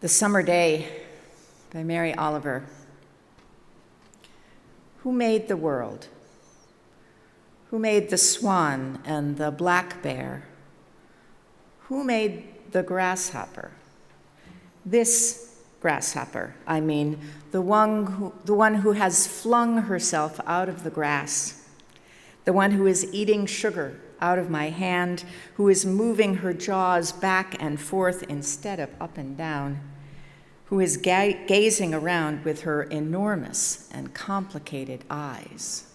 The Summer Day by Mary Oliver. Who made the world? Who made the swan and the black bear? Who made the grasshopper? This grasshopper, I mean, the one who has flung herself out of the grass, the one who is eating sugar out of my hand, who is moving her jaws back and forth instead of up and down, who is gazing around with her enormous and complicated eyes.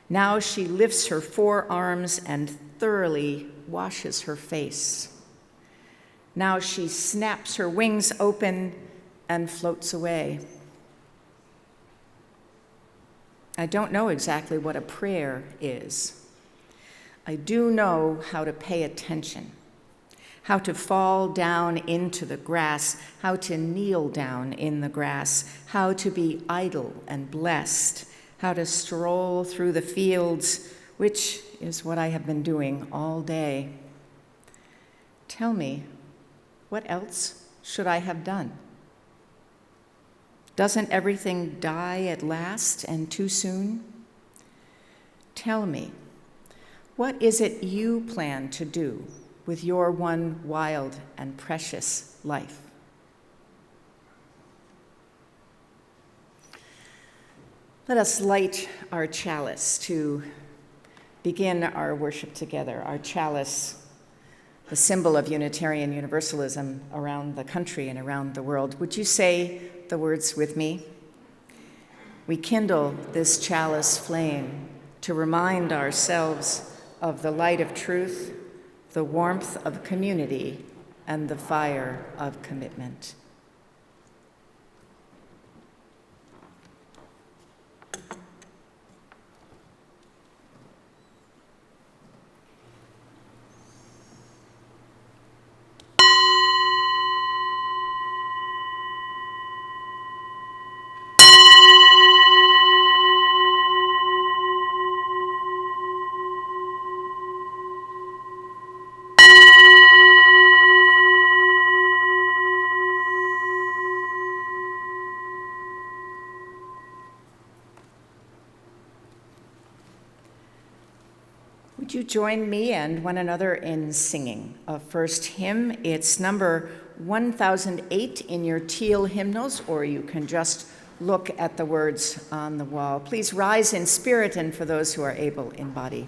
Now she lifts her forearms and thoroughly washes her face. Now she snaps her wings open and floats away. I don't know exactly what a prayer is. I do know how to pay attention, how to fall down into the grass, how to kneel down in the grass, how to be idle and blessed, how to stroll through the fields, which is what I have been doing all day. Tell me, what else should I have done? Doesn't everything die at last and too soon? Tell me, what is it you plan to do with your one wild and precious life? Let us light our chalice to begin our worship together. Our chalice, the symbol of Unitarian Universalism around the country and around the world. Would you say the words with me? We kindle this chalice flame to remind ourselves of the light of truth, the warmth of community, and the fire of commitment. Would you join me and one another in singing a first hymn? It's number 1008 in your teal hymnals, or you can just look at the words on the wall. Please rise in spirit, and for those who are able, in body.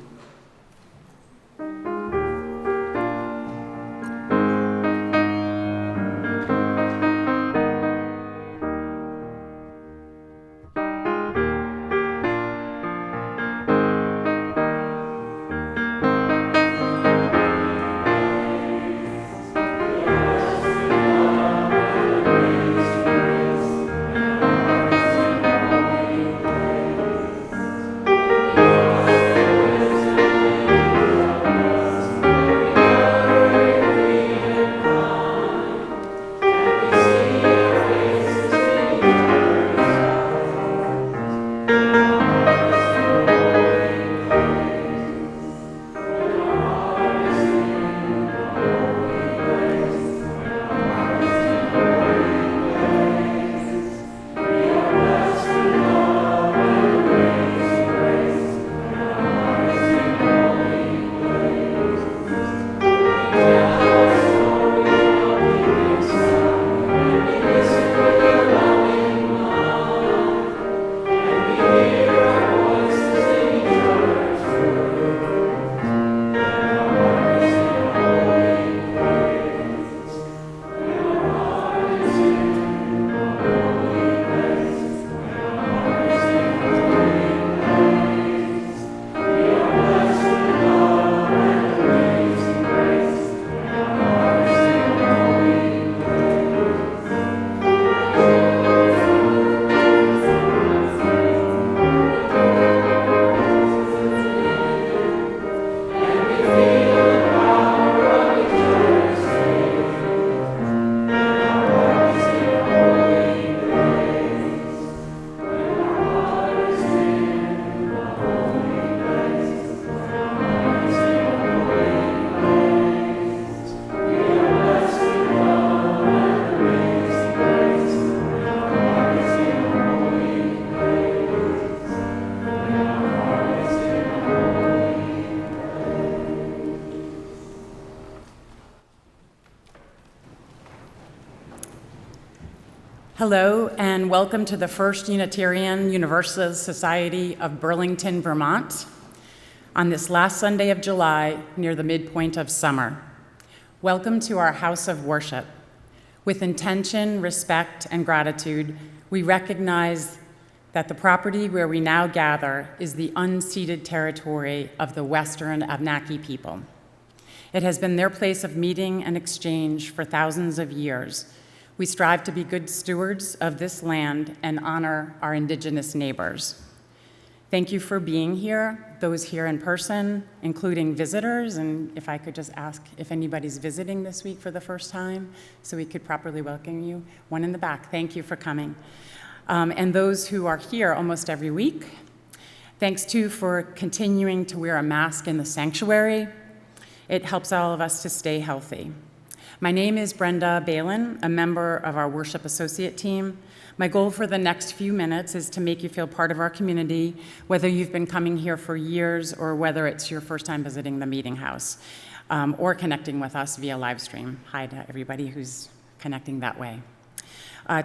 Hello, and welcome to the First Unitarian Universalist Society of Burlington, Vermont, on this last Sunday of July, near the midpoint of summer. Welcome to our house of worship. With intention, respect, and gratitude, we recognize that the property where we now gather is the unceded territory of the Western Abenaki people. It has been their place of meeting and exchange for thousands of years. We strive to be good stewards of this land and honor our Indigenous neighbors. Thank you for being here, those here in person, including visitors, and if I could just ask if anybody's visiting this week for the first time, so we could properly welcome you. One in the back, thank you for coming. And those who are here almost every week, thanks too for continuing to wear a mask in the sanctuary. It helps all of us to stay healthy. My name is Brenda Balin, a member of our worship associate team. My goal for the next few minutes is to make you feel part of our community, whether you've been coming here for years or whether it's your first time visiting the meeting house or connecting with us via live stream. Hi to everybody who's connecting that way.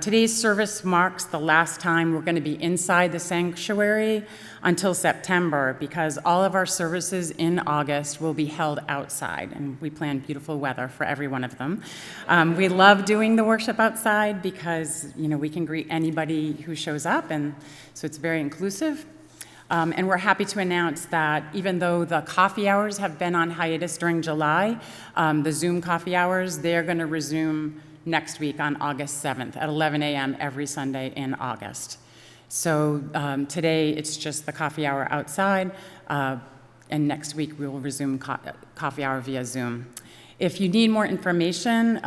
Today's service marks the last time we're going to be inside the sanctuary until September, because all of our services in August will be held outside, and we plan beautiful weather for every one of them. We love doing the worship outside because, we can greet anybody who shows up, and so it's very inclusive. And we're happy to announce that even though the coffee hours have been on hiatus during July, the Zoom coffee hours, they're going to resume next week on August 7th at 11 a.m. every Sunday in August. So today it's just the coffee hour outside, and next week we will resume coffee hour via Zoom. If you need more information,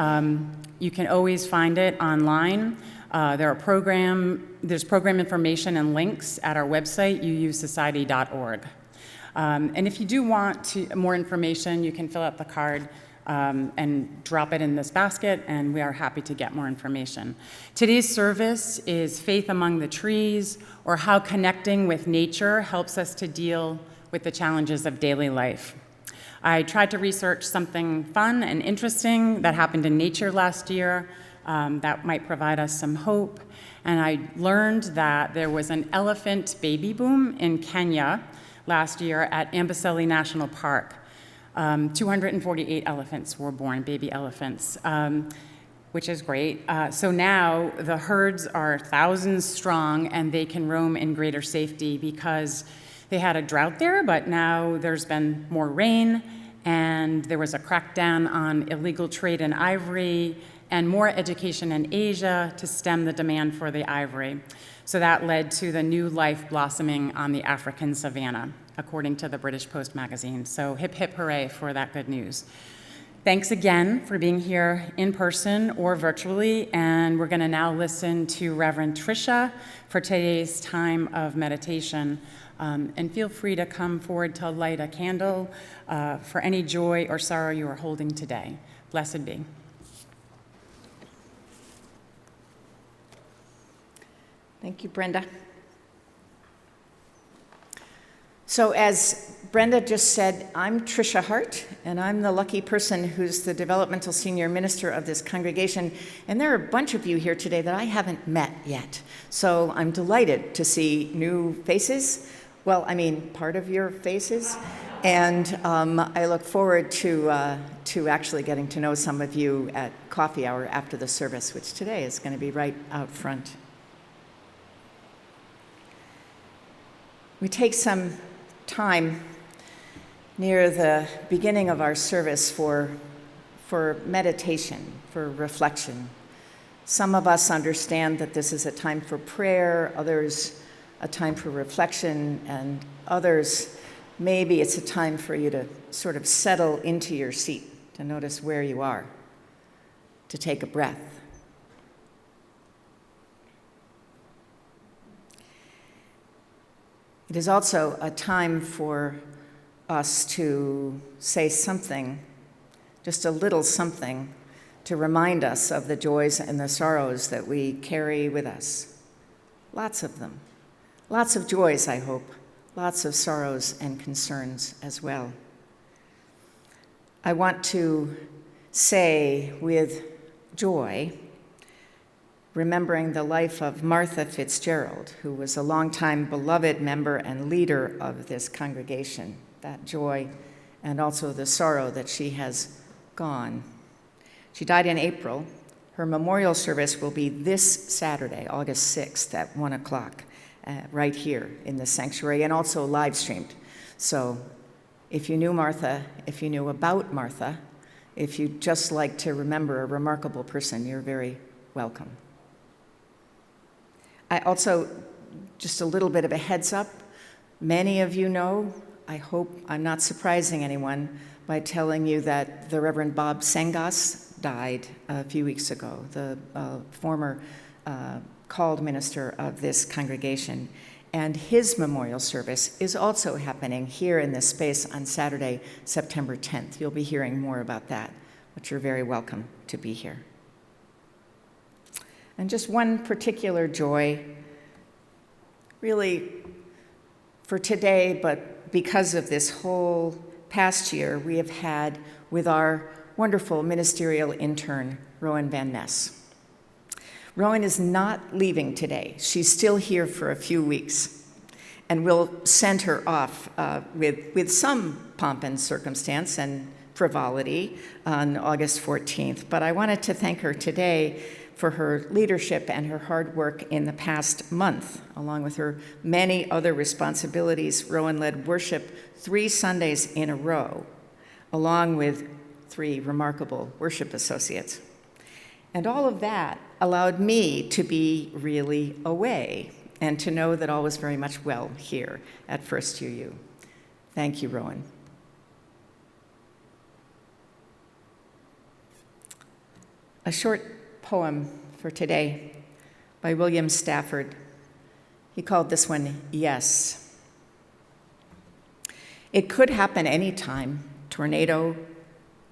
you can always find it online. There's program information and links at our website, uusociety.org. And if you do want more information, you can fill out the card and drop it in this basket, and we are happy to get more information. Today's service is Faith Among the Trees, or how connecting with nature helps us to deal with the challenges of daily life. I tried to research something fun and interesting that happened in nature last year that might provide us some hope, and I learned that there was an elephant baby boom in Kenya last year at Amboseli National Park. 248 elephants were born, baby elephants, which is great. So now the herds are thousands strong, and they can roam in greater safety because they had a drought there, but now there's been more rain, and there was a crackdown on illegal trade in ivory and more education in Asia to stem the demand for the ivory. So that led to the new life blossoming on the African savanna, according to the British Post magazine. So hip, hip, hooray for that good news. Thanks again for being here in person or virtually, and we're gonna now listen to Reverend Tricia for today's time of meditation. And feel free to come forward to light a candle for any joy or sorrow you are holding today. Blessed be. Thank you, Brenda. So as Brenda just said, I'm Tricia Hart, and I'm the lucky person who's the developmental senior minister of this congregation. And there are a bunch of you here today that I haven't met yet. So I'm delighted to see new faces. Well, I mean, part of your faces. And I look forward to actually getting to know some of you at coffee hour after the service, which today is going to be right out front. We take some time near the beginning of our service for meditation, for reflection. Some of us understand that this is a time for prayer, others a time for reflection, and others, maybe it's a time for you to sort of settle into your seat, to notice where you are, to take a breath. It is also a time for us to say something, just a little something, to remind us of the joys and the sorrows that we carry with us. Lots of them. Lots of joys, I hope. Lots of sorrows and concerns as well. I want to say with joy remembering the life of Martha Fitzgerald, who was a longtime beloved member and leader of this congregation, that joy and also the sorrow that she has gone. She died in April. Her memorial service will be this Saturday, August 6th at 1 o'clock, right here in the sanctuary, and also live streamed. So if you knew Martha, if you knew about Martha, if you'd just like to remember a remarkable person, you're very welcome. I also, just a little bit of a heads up, many of you know, I hope I'm not surprising anyone by telling you that the Reverend Bob Sengas died a few weeks ago, the former called minister of this congregation. And his memorial service is also happening here in this space on Saturday, September 10th. You'll be hearing more about that, but you're very welcome to be here. And just one particular joy, really for today, but because of this whole past year we have had with our wonderful ministerial intern, Rowan Van Ness. Rowan is not leaving today. She's still here for a few weeks, and we'll send her off with some pomp and circumstance and frivolity on August 14th. But I wanted to thank her today for her leadership and her hard work in the past month. Along with her many other responsibilities, Rowan led worship 3 Sundays in a row, along with 3 remarkable worship associates. And all of that allowed me to be really away and to know that all was very much well here at First UU. Thank you, Rowan. A short poem for today by William Stafford. He called this one, Yes. It could happen anytime, tornado,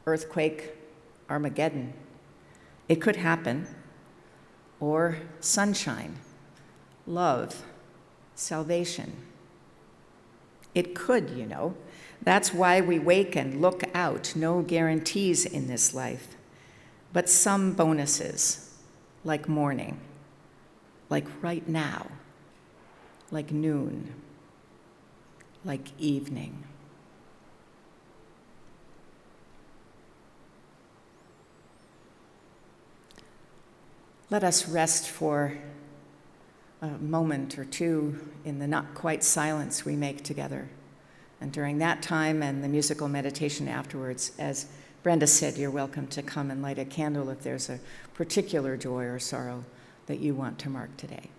earthquake, Armageddon. It could happen, or sunshine, love, salvation. It could, you know. That's why we wake and look out. No guarantees in this life, but some bonuses, like morning, like right now, like noon, like evening. Let us rest for a moment or two in the not quite silence we make together. And during that time and the musical meditation afterwards, as Brenda said, you're welcome to come and light a candle if there's a particular joy or sorrow that you want to mark today.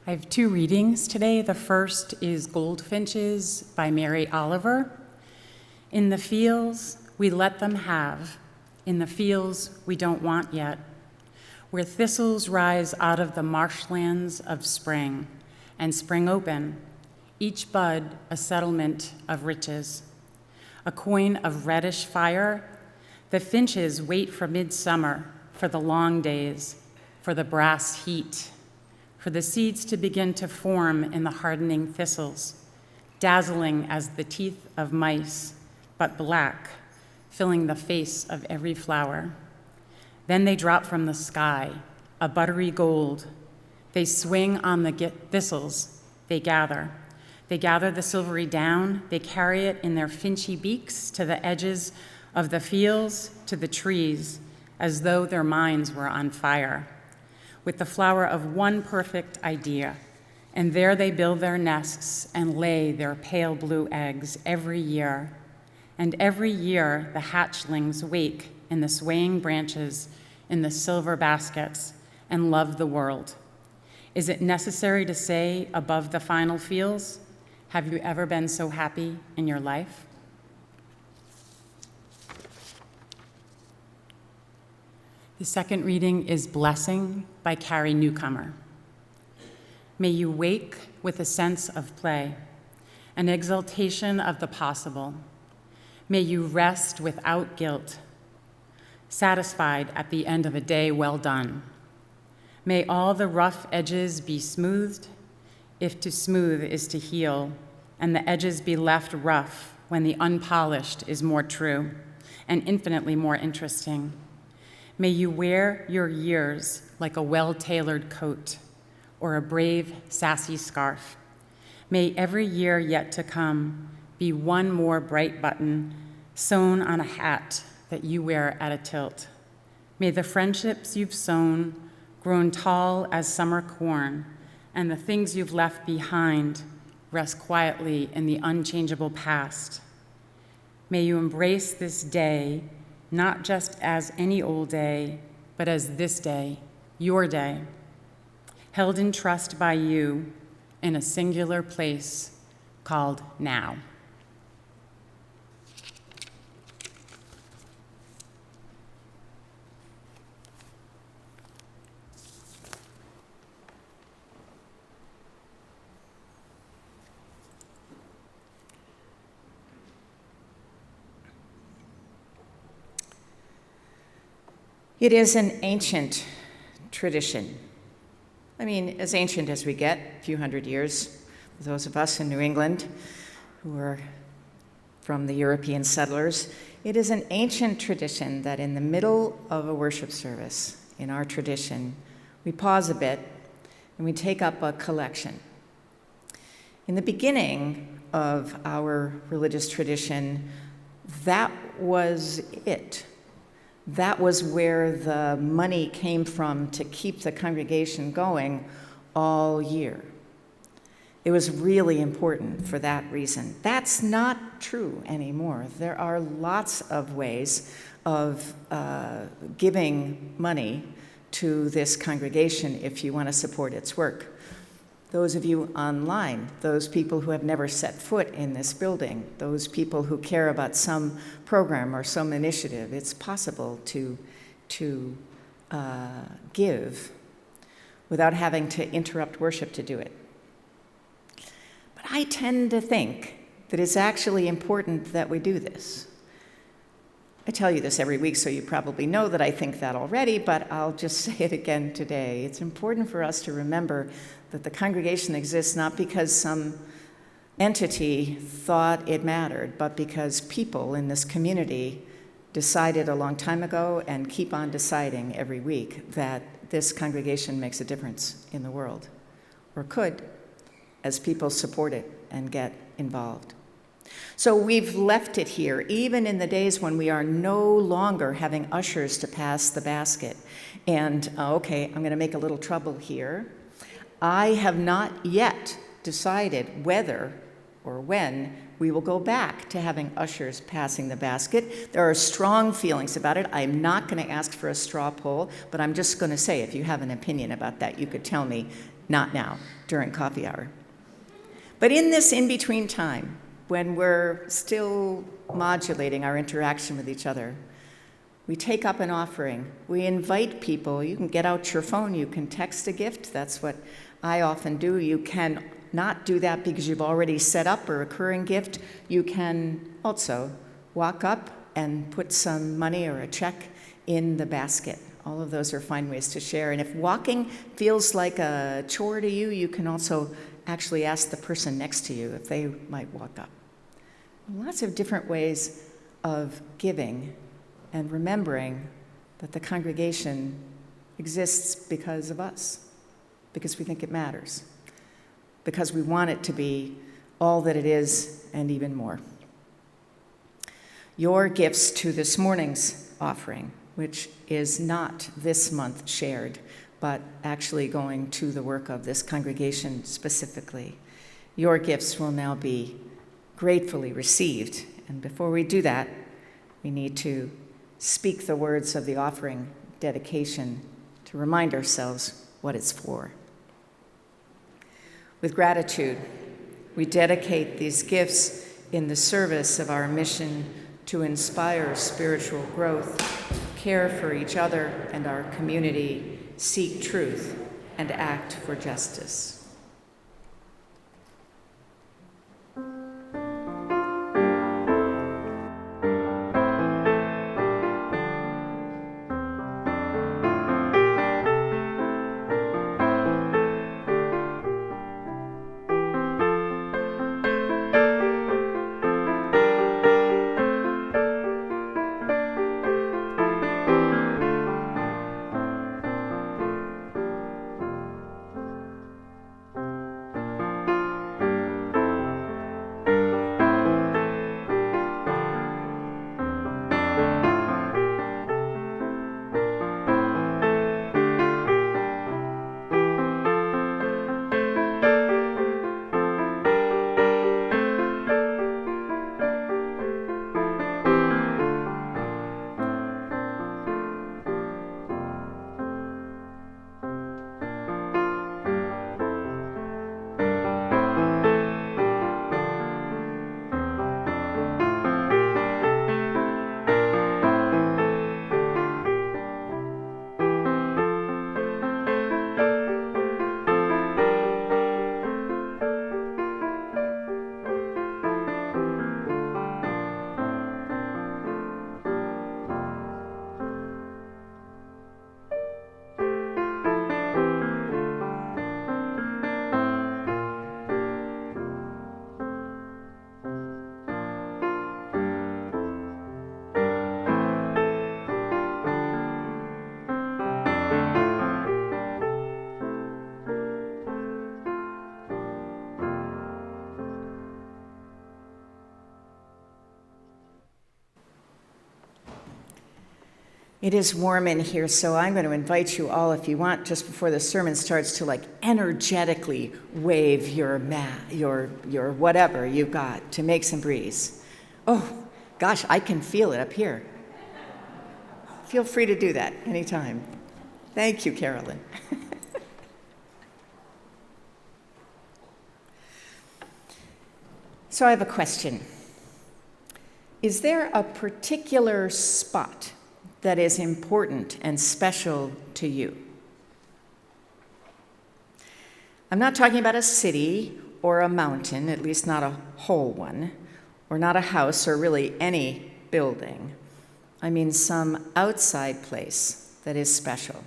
I have two readings today. The first is Goldfinches by Mary Oliver. In the fields we let them have, in the fields we don't want yet, where thistles rise out of the marshlands of spring and spring open, each bud a settlement of riches. A coin of reddish fire, the finches wait for midsummer, for the long days, for the brass heat, for the seeds to begin to form in the hardening thistles, dazzling as the teeth of mice, but black, filling the face of every flower. Then they drop from the sky, a buttery gold. They swing on the thistles they gather. They gather the silvery down, they carry it in their finchy beaks to the edges of the fields, to the trees, as though their minds were on fire, with the flower of one perfect idea. And there they build their nests and lay their pale blue eggs every year. And every year the hatchlings wake in the swaying branches, in the silver baskets, and love the world. Is it necessary to say above the final fields, have you ever been so happy in your life? The second reading is Blessing by Carrie Newcomer. May you wake with a sense of play, an exaltation of the possible. May you rest without guilt, satisfied at the end of a day well done. May all the rough edges be smoothed, if to smooth is to heal, and the edges be left rough when the unpolished is more true and infinitely more interesting. May you wear your years like a well-tailored coat or a brave, sassy scarf. May every year yet to come be one more bright button sewn on a hat that you wear at a tilt. May the friendships you've sown grown tall as summer corn, and the things you've left behind rest quietly in the unchangeable past. May you embrace this day not just as any old day, but as this day, your day, held in trust by you in a singular place called now. It is an ancient tradition. I mean, as ancient as we get, a few hundred years. Those of us in New England who are from the European settlers, it is an ancient tradition that in the middle of a worship service, in our tradition, we pause a bit and we take up a collection. In the beginning of our religious tradition, that was it. That was where the money came from to keep the congregation going all year. It was really important for that reason. That's not true anymore. There are lots of ways of giving money to this congregation if you want to support its work. Those of you online, those people who have never set foot in this building, those people who care about some program or some initiative, it's possible to give without having to interrupt worship to do it. But I tend to think that it's actually important that we do this. I tell you this every week, so you probably know that I think that already, but I'll just say it again today. It's important for us to remember that the congregation exists not because some entity thought it mattered, but because people in this community decided a long time ago and keep on deciding every week that this congregation makes a difference in the world, or could, as people support it and get involved. So we've left it here, even in the days when we are no longer having ushers to pass the basket. And, okay, I'm going to make a little trouble here. I have not yet decided whether or when we will go back to having ushers passing the basket. There are strong feelings about it. I'm not going to ask for a straw poll, but I'm just going to say, if you have an opinion about that, you could tell me not now, during coffee hour. But in this in-between time, when we're still modulating our interaction with each other, we take up an offering. We invite people. You can get out your phone. You can text a gift. That's what I often do. You can not do that because you've already set up a recurring gift. You can also walk up and put some money or a check in the basket. All of those are fine ways to share. And if walking feels like a chore to you, you can also actually ask the person next to you if they might walk up. Lots of different ways of giving and remembering that the congregation exists because of us, because we think it matters, because we want it to be all that it is and even more. Your gifts to this morning's offering, which is not this month shared, but actually going to the work of this congregation specifically. Your gifts will now be gratefully received. And before we do that, we need to speak the words of the offering dedication to remind ourselves what it's for. With gratitude, we dedicate these gifts in the service of our mission to inspire spiritual growth, care for each other and our community, seek truth, and act for justice. It is warm in here, so I'm going to invite you all, if you want, just before the sermon starts, to energetically wave your whatever you've got to make some breeze. Oh, gosh, I can feel it up here. Feel free to do that anytime. Thank you, Carolyn. So I have a question. Is there a particular spot that is important and special to you? I'm not talking about a city or a mountain, at least not a whole one, or not a house or really any building. I mean some outside place that is special.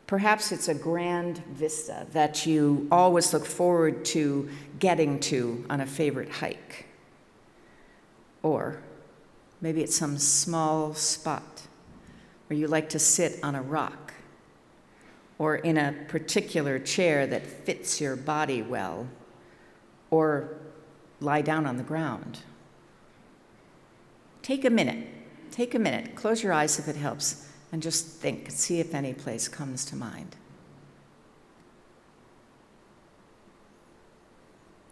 Perhaps it's a grand vista that you always look forward to getting to on a favorite hike. Or maybe it's some small spot where you like to sit on a rock or in a particular chair that fits your body well, or lie down on the ground. Take a minute, close your eyes if it helps, and just think, see if any place comes to mind.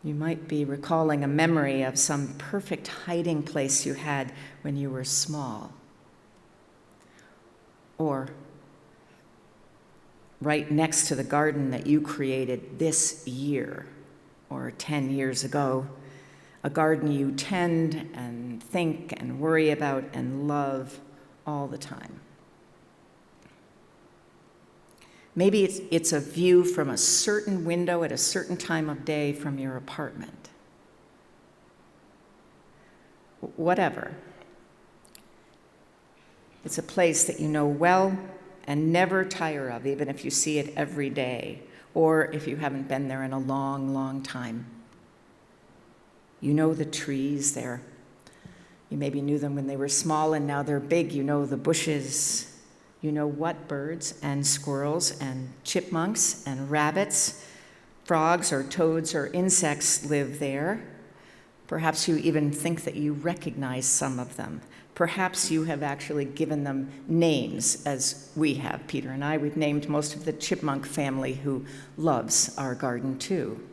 You might be recalling a memory of some perfect hiding place you had when you were small. Or right next to the garden that you created this year or 10 years ago, a garden you tend and think and worry about and love all the time. Maybe it's a view from a certain window at a certain time of day from your apartment. Whatever. It's a place that you know well and never tire of, even if you see it every day, or if you haven't been there in a long, long time. You know the trees there. You maybe knew them when they were small and now they're big. You know the bushes. You know what birds and squirrels and chipmunks and rabbits, frogs or toads or insects live there. Perhaps you even think that you recognize some of them. Perhaps you have actually given them names, as we have, Peter and I. We've named most of the chipmunk family who loves our garden too.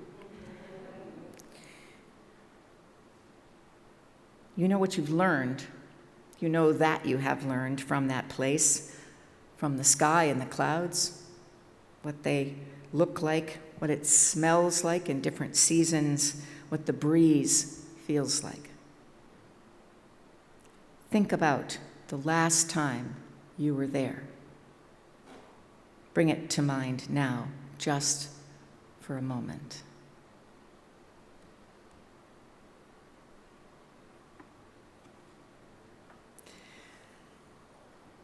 You know what you've learned. You know that you have learned from that place, from the sky and the clouds, what they look like, what it smells like in different seasons, what the breeze feels like. Think about the last time you were there. Bring it to mind now, just for a moment.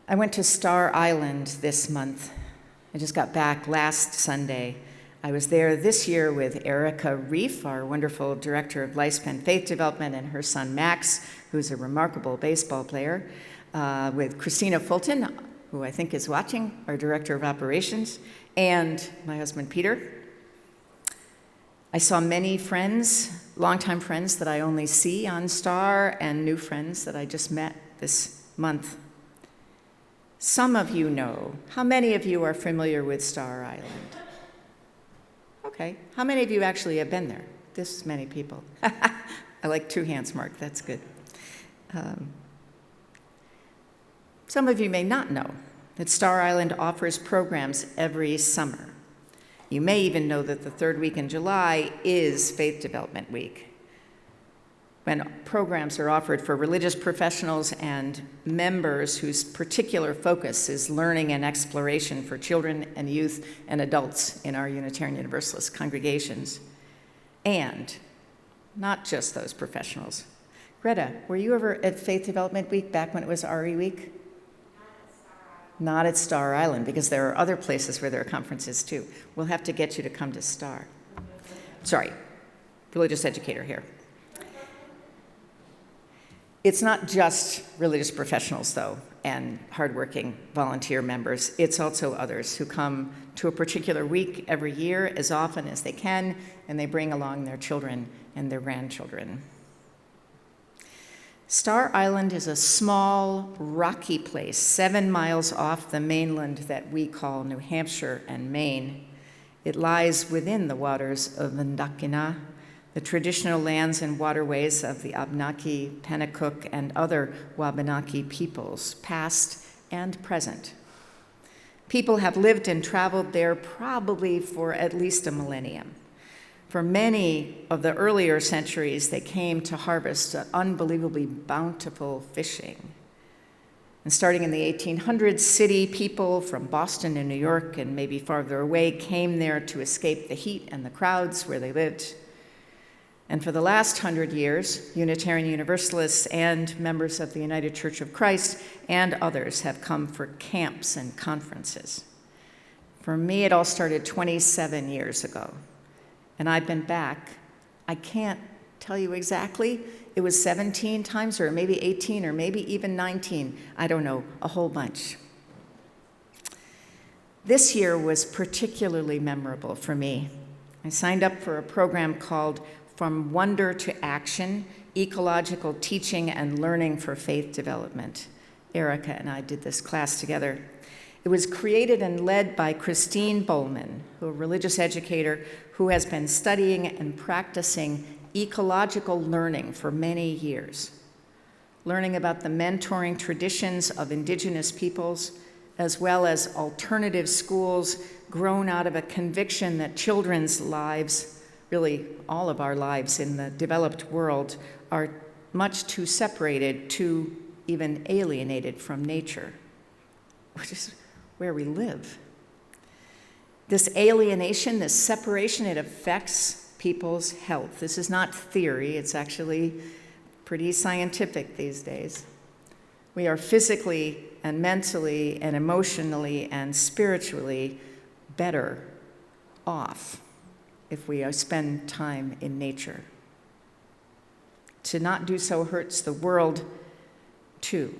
I went to Star Island this month. I just got back last Sunday. I was there this year with Erica Reef, our wonderful director of Lifespan Faith Development, and her son Max, who's a remarkable baseball player, with Christina Fulton, who I think is watching, our director of operations, and my husband Peter. I saw many friends, longtime friends that I only see on Star, and new friends that I just met this month. Some of you know. How many of you are familiar with Star Island? Okay. How many of you actually have been there? This many people. I like 2 hands, Mark. That's good. Some of you may not know that Star Island offers programs every summer. You may even know that the 3rd week in July is Faith Development Week, when programs are offered for religious professionals and members whose particular focus is learning and exploration for children and youth and adults in our Unitarian Universalist congregations. And not just those professionals. Greta, were you ever at Faith Development Week back when it was RE Week? Not at Star Island, because there are other places where there are conferences too. We'll have to get you to come to Star. Sorry, religious educator here. It's not just religious professionals, though, and hardworking volunteer members. It's also others who come to a particular week every year as often as they can, and they bring along their children and their grandchildren. Star Island is a small, rocky place 7 miles off the mainland that we call New Hampshire and Maine. It lies within the waters of Mendakina, the traditional lands and waterways of the Abenaki, Pennacook, and other Wabanaki peoples, past and present. People have lived and traveled there probably for at least a millennium. For many of the earlier centuries, they came to harvest unbelievably bountiful fishing. And starting in the 1800s, city people from Boston and New York and maybe farther away came there to escape the heat and the crowds where they lived. And for the last 100 years, Unitarian Universalists and members of the United Church of Christ and others have come for camps and conferences. For me, it all started 27 years ago, and I've been back. I can't tell you exactly. It was 17 times, or maybe 18, or maybe even 19. I don't know, a whole bunch. This year was particularly memorable for me. I signed up for a program called From Wonder to Action, Ecological Teaching and Learning for Faith Development. Erica and I did this class together. It was created and led by Christine Bowman, a religious educator who has been studying and practicing ecological learning for many years, learning about the mentoring traditions of indigenous peoples, as well as alternative schools grown out of a conviction that children's lives, really all of our lives in the developed world, are much too separated, too even alienated from nature, which is where we live. This alienation, this separation, it affects people's health. This is not theory, it's actually pretty scientific these days. We are physically and mentally and emotionally and spiritually better off if we spend time in nature. To not do so hurts the world too,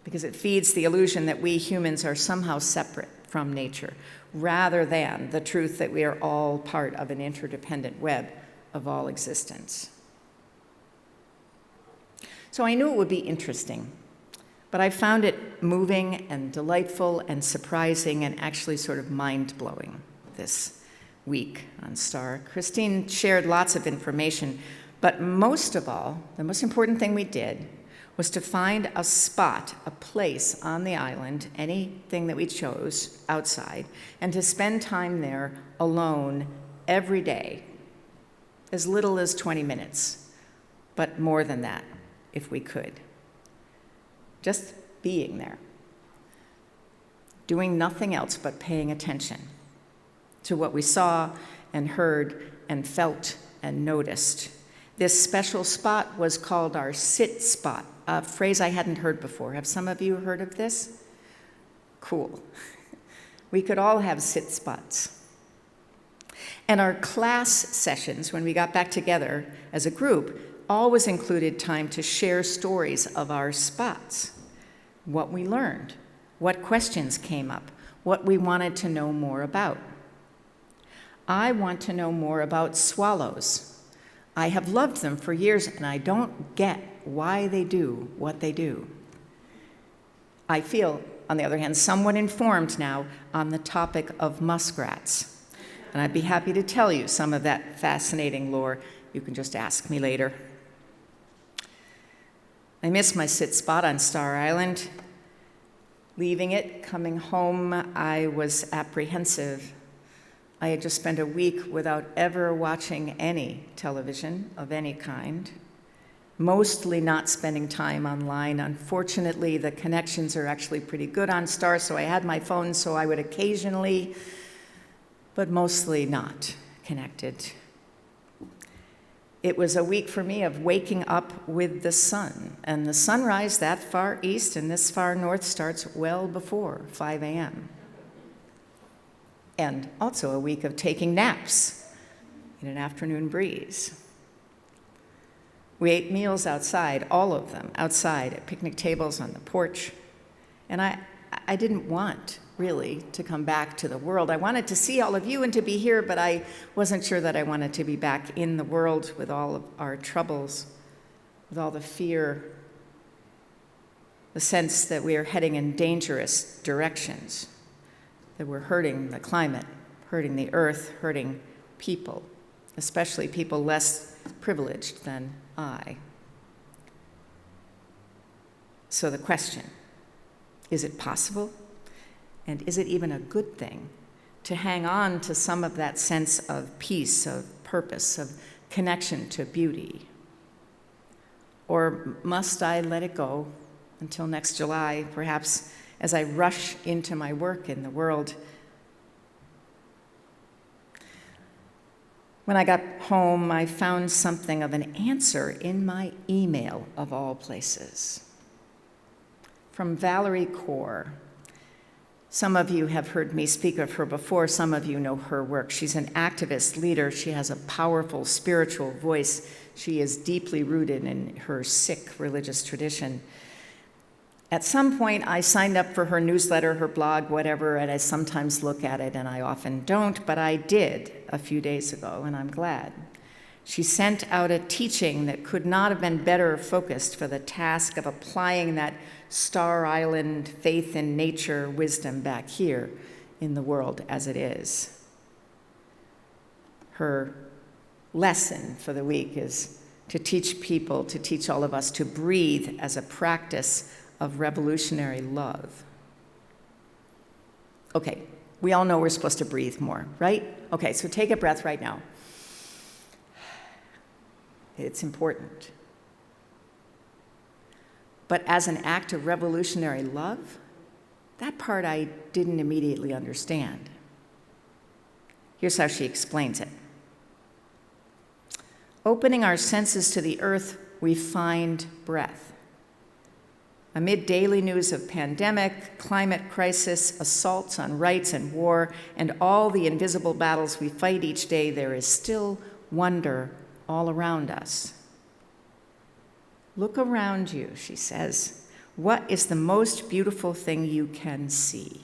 because it feeds the illusion that we humans are somehow separate from nature, rather than the truth that we are all part of an interdependent web of all existence. So I knew it would be interesting, but I found it moving and delightful and surprising and actually sort of mind-blowing this week on STAR. Christine shared lots of information, but most of all, the most important thing we did was to find a spot, a place on the island, anything that we chose outside, and to spend time there alone every day, as little as 20 minutes, but more than that, if we could. Just being there, doing nothing else but paying attention to what we saw and heard and felt and noticed. This special spot was called our sit spot, a phrase I hadn't heard before. Have some of you heard of this? Cool. We could all have sit spots. And our class sessions, when we got back together as a group, always included time to share stories of our spots, what we learned, what questions came up, what we wanted to know more about. I want to know more about swallows. I have loved them for years, and I don't get why they do what they do. I feel, on the other hand, somewhat informed now on the topic of muskrats, and I'd be happy to tell you some of that fascinating lore. You can just ask me later. I miss my sit spot on Star Island. Leaving it, coming home, I was apprehensive. I had just spent a week without ever watching any television of any kind, mostly not spending time online. Unfortunately, the connections are actually pretty good on Star, so I had my phone so I would occasionally, but mostly not connected. It was a week for me of waking up with the sun, and the sunrise that far east and this far north starts well before 5 a.m. And also a week of taking naps in an afternoon breeze. We ate meals outside, all of them, outside at picnic tables on the porch. And I didn't want, really, to come back to the world. I wanted to see all of you and to be here, but I wasn't sure that I wanted to be back in the world with all of our troubles, with all the fear, the sense that we are heading in dangerous directions, that we're hurting the climate, hurting the earth, hurting people, especially people less privileged than I. So the question, is it possible? And is it even a good thing to hang on to some of that sense of peace, of purpose, of connection to beauty? Or must I let it go until next July, perhaps as I rush into my work in the world? When I got home, I found something of an answer in my email, of all places, from Valerie Kaur. Some of you have heard me speak of her before. Some of you know her work. She's an activist leader. She has a powerful spiritual voice. She is deeply rooted in her Sikh religious tradition. At some point, I signed up for her newsletter, her blog, whatever, and I sometimes look at it, and I often don't, but I did a few days ago, and I'm glad. She sent out a teaching that could not have been better focused for the task of applying that Star Island faith in nature wisdom back here in the world as it is. Her lesson for the week is to teach people, to teach all of us to breathe as a practice of revolutionary love. Okay, we all know we're supposed to breathe more, right? Okay, so take a breath right now. It's important. But as an act of revolutionary love, that part I didn't immediately understand. Here's how she explains it. Opening our senses to the earth, we find breath. Amid daily news of pandemic, climate crisis, assaults on rights and war, and all the invisible battles we fight each day, there is still wonder all around us. Look around you, she says. What is the most beautiful thing you can see?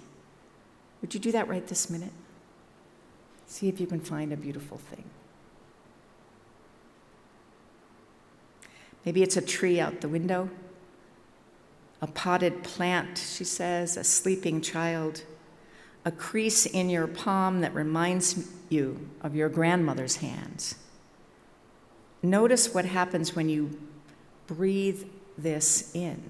Would you do that right this minute? See if you can find a beautiful thing. Maybe it's a tree out the window, a potted plant, she says, a sleeping child, a crease in your palm that reminds you of your grandmother's hands. Notice what happens when you breathe this in.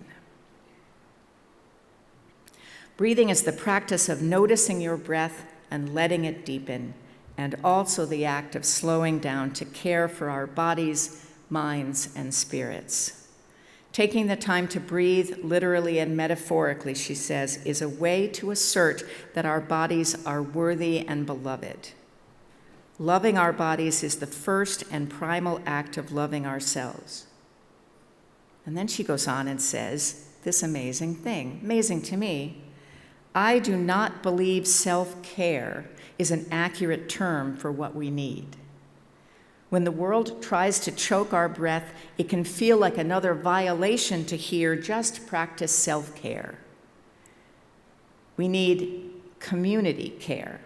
Breathing is the practice of noticing your breath and letting it deepen, and also the act of slowing down to care for our bodies, minds, and spirits. Taking the time to breathe, literally and metaphorically, she says, is a way to assert that our bodies are worthy and beloved. Loving our bodies is the first and primal act of loving ourselves. And then she goes on and says this amazing thing, amazing to me. I do not believe self-care is an accurate term for what we need. When the world tries to choke our breath, it can feel like another violation to hear just practice self-care. We need community care.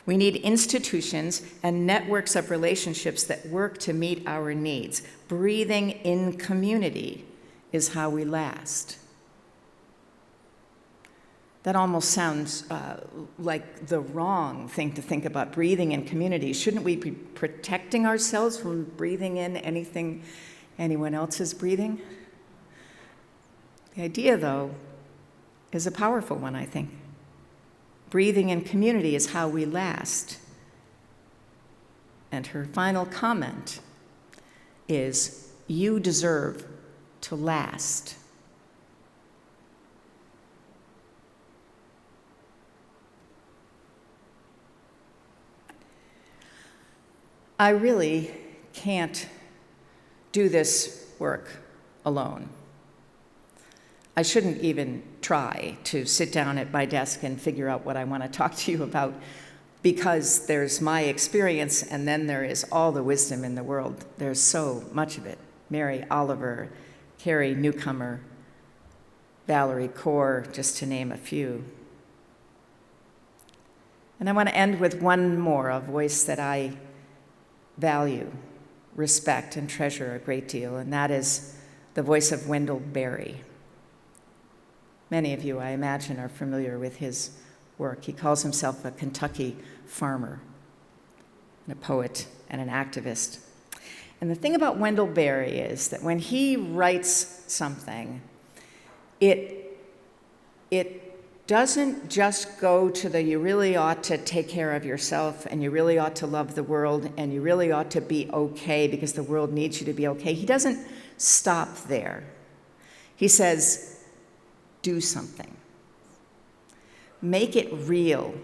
We need institutions and networks of relationships that work to meet our needs. Breathing in community is how we last. That almost sounds like the wrong thing to think about, breathing in community. Shouldn't we be protecting ourselves from breathing in anything anyone else is breathing? The idea, though, is a powerful one, I think. Breathing in community is how we last. And her final comment is, you deserve to last. I really can't do this work alone. I shouldn't even try to sit down at my desk and figure out what I want to talk to you about, because there's my experience and then there is all the wisdom in the world. There's so much of it. Mary Oliver, Carrie Newcomer, Valerie Kaur, just to name a few. And I want to end with one more, a voice that I value, respect, and treasure a great deal, and that is the voice of Wendell Berry. Many of you, I imagine, are familiar with his work. He calls himself a Kentucky farmer, and a poet, and an activist. And the thing about Wendell Berry is that when he writes something, it doesn't just go to the you really ought to take care of yourself, and you really ought to love the world, and you really ought to be okay because the world needs you to be okay. He doesn't stop there. He says, do something. Make it real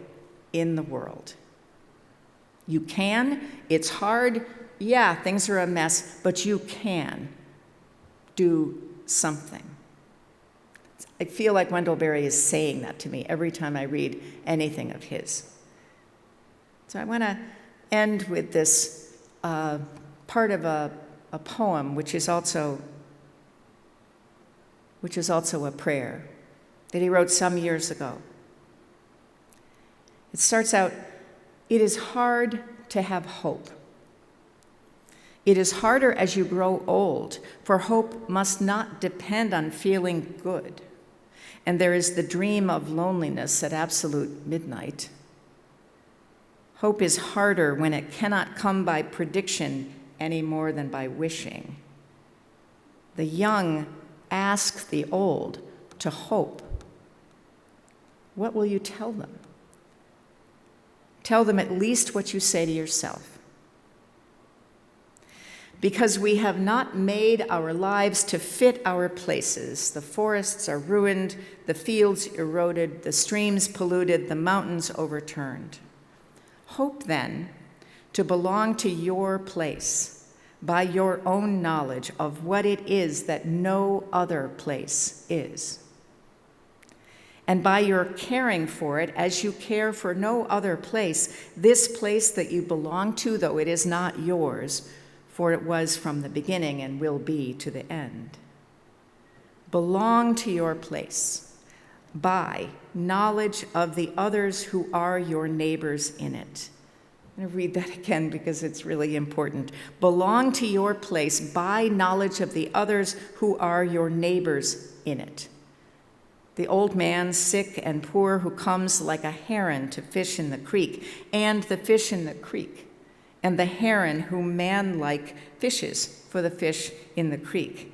in the world. You can. It's hard. Yeah, things are a mess, but you can do something. I feel like Wendell Berry is saying that to me every time I read anything of his. So I want to end with this part of a poem, which is also a prayer that he wrote some years ago. It starts out, it is hard to have hope. It is harder as you grow old, for hope must not depend on feeling good. And there is the dream of loneliness at absolute midnight. Hope is harder when it cannot come by prediction any more than by wishing. The young ask the old to hope. what will you tell them? Tell them at least what you say to yourself. Because we have not made our lives to fit our places. The forests are ruined, the fields eroded, the streams polluted, the mountains overturned. Hope, then, to belong to your place by your own knowledge of what it is that no other place is. And by your caring for it as you care for no other place, this place that you belong to, though it is not yours, for it was from the beginning and will be to the end. Belong to your place by knowledge of the others who are your neighbors in it. I'm going to read that again because it's really important. Belong to your place by knowledge of the others who are your neighbors in it. The old man, sick and poor, who comes like a heron to fish in the creek, and the fish in the creek, and the heron who man-like fishes for the fish in the creek,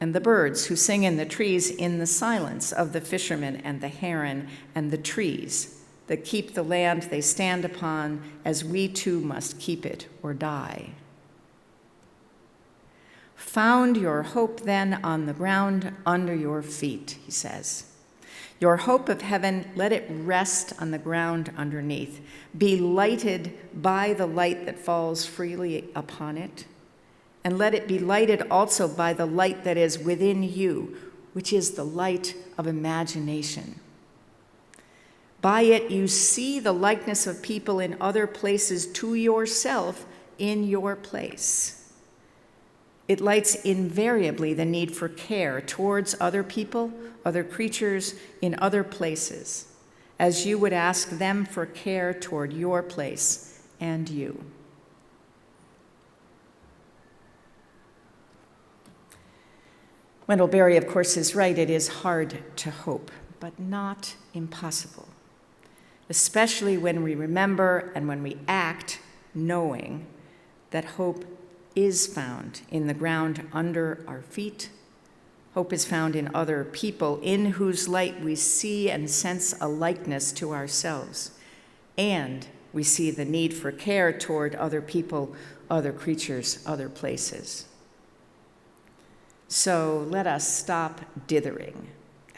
and the birds who sing in the trees in the silence of the fisherman and the heron and the trees that keep the land they stand upon, as we too must keep it or die. Found your hope then on the ground under your feet, he says. Your hope of heaven, let it rest on the ground underneath. Be lighted by the light that falls freely upon it. And let it be lighted also by the light that is within you, which is the light of imagination. By it you see the likeness of people in other places to yourself in your place. It lights invariably the need for care towards other people, other creatures in other places, as you would ask them for care toward your place and you. Wendell Berry, of course, is right. It is hard to hope, but not impossible, especially when we remember and when we act knowing that hope is found in the ground under our feet. Hope is found in other people in whose light we see and sense a likeness to ourselves. And we see the need for care toward other people, other creatures, other places. So let us stop dithering,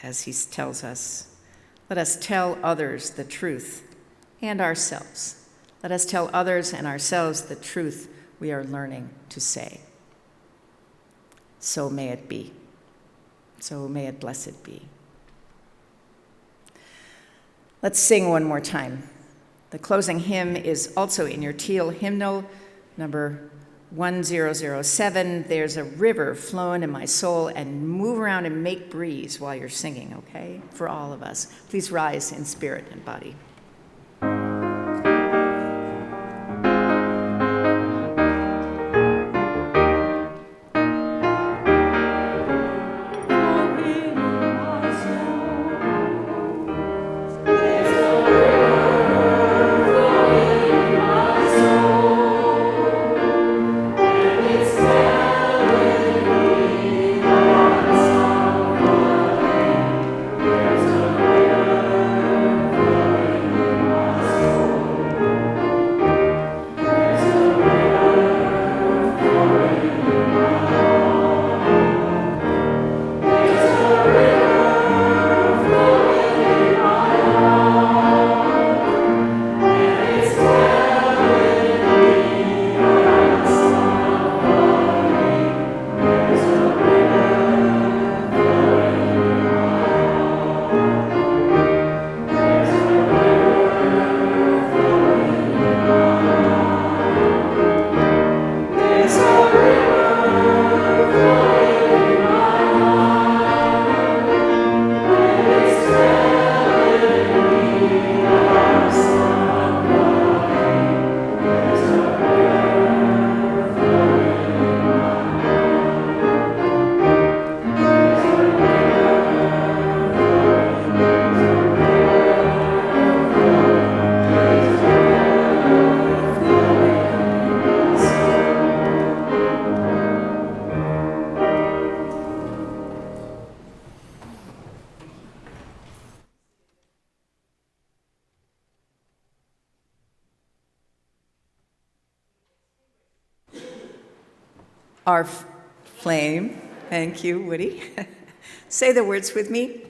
as he tells us. Let us tell others the truth and ourselves. Let us tell others and ourselves the truth we are learning to say. So may it be. So may it blessed be. Let's sing one more time. The closing hymn is also in your teal hymnal, number 1007. There's a river flowing in my soul, and move around and make breeze while you're singing, okay? For all of us. Please rise in spirit and body. Our flame, thank you, Woody. Say the words with me.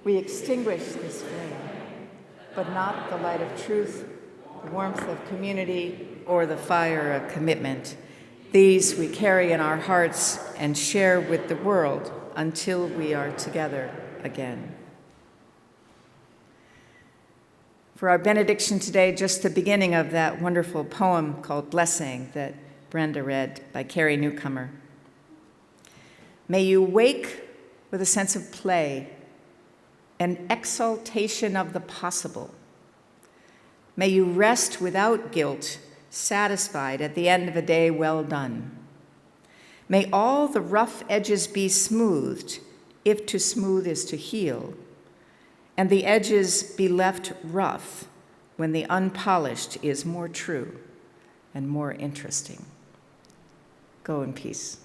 We extinguish this flame, but not the light of truth, the warmth of community, or the fire of commitment. These we carry in our hearts and share with the world until we are together again. For our benediction today, just the beginning of that wonderful poem called Blessing that Brenda read by Carrie Newcomer. May you wake with a sense of play, an exaltation of the possible. May you rest without guilt, satisfied at the end of a day well done. May all the rough edges be smoothed, if to smooth is to heal, and the edges be left rough when the unpolished is more true and more interesting. Go in peace.